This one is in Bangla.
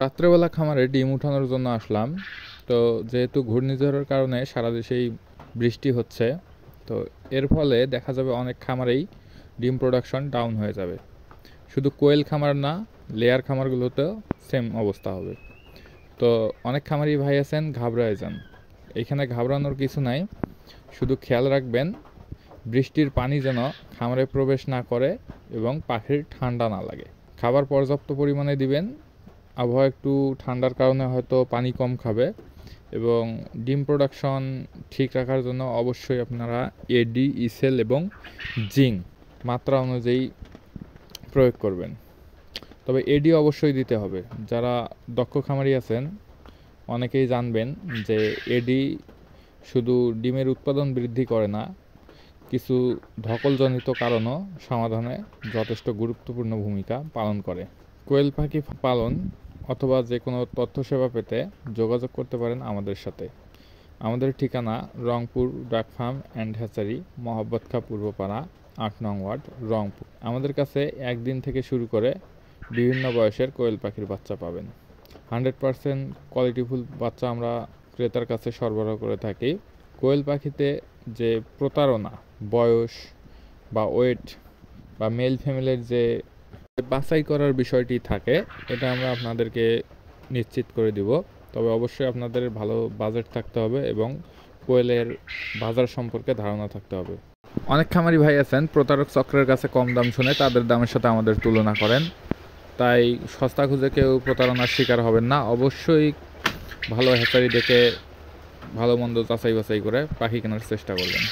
রাত্রেবেলা খামারে ডিম উঠানোর জন্য আসলাম। তো যেহেতু ঘূর্ণিঝড়ের কারণে সারা দেশেই বৃষ্টি হচ্ছে, তো এর ফলে দেখা যাবে অনেক খামারেই ডিম প্রোডাকশন ডাউন হয়ে যাবে। শুধু কোয়েল খামার না, লেয়ার খামারগুলোতেও সেম অবস্থা হবে। তো অনেক খামারি ভাই আছেন ঘাবড়ায় যান। এখানে ঘাবড়ানোর কিছু নাই, শুধু খেয়াল রাখবেন বৃষ্টির পানি যেন খামারে প্রবেশ না করে এবং পাখির ঠান্ডা না লাগে। খাবার পর্যাপ্ত পরিমাণে দিবেন। আবহাওয়া একটু ঠান্ডার কারণে হয়তো পানি কম খাবে, এবং ডিম প্রোডাকশন ঠিক রাখার জন্য অবশ্যই আপনারা এডি, ইসেল এবং জিঙ্ক মাত্রা অনুযায়ী প্রয়োগ করবেন। তবে এডি অবশ্যই দিতে হবে। যারা দক্ষ খামারি আছেন অনেকেই জানবেন যে এডি শুধু ডিমের উৎপাদন বৃদ্ধি করে না, কিছু ধকলজনিত কারণও সমাধানে যথেষ্ট গুরুত্বপূর্ণ ভূমিকা পালন করে। কোয়েল পাখি পালন অথবা যে কোনো তথ্য সেবা পেতে যোগাযোগ করতে পারেন আমাদের সাথে। আমাদের ঠিকানা রংপুর ডাক farm and hatchery, Mohammad Khan Purbapara, ৮ নং ওয়ার্ড, রংপুর। আমাদের কাছে একদিন থেকে শুরু করে বিভিন্ন বয়সের কোয়েল পাখির বাচ্চা পাবেন। 100% কোয়ালিটিফুল বাচ্চা আমরা ক্রেতার কাছে সরবরাহ করে থাকি। কোয়েল পাখিতে যে প্রতারণা, বয়স বা ওয়েট বা মেল ফিমেলের যে বাছাই করার বিষয়টি থাকে, এটা আমরা আপনাদেরকে নিশ্চিত করে দিব। তবে অবশ্যই আপনাদের ভালো বাজেট থাকতে হবে এবং কোয়েলের বাজার সম্পর্কে ধারণা থাকতে হবে। অনেক খামারি ভাই আছেন প্রতারক চক্রের কাছে কম দাম শুনে তাদের দামের সাথে আমাদের তুলনা করেন, তাই সস্তা খুঁজে কেউ প্রতারণার শিকার হবেন না। অবশ্যই ভালো হ্যাচারি দেখে ভালো মন্দ যাচাই বাছাই করে পাখি কেনার চেষ্টা করবেন।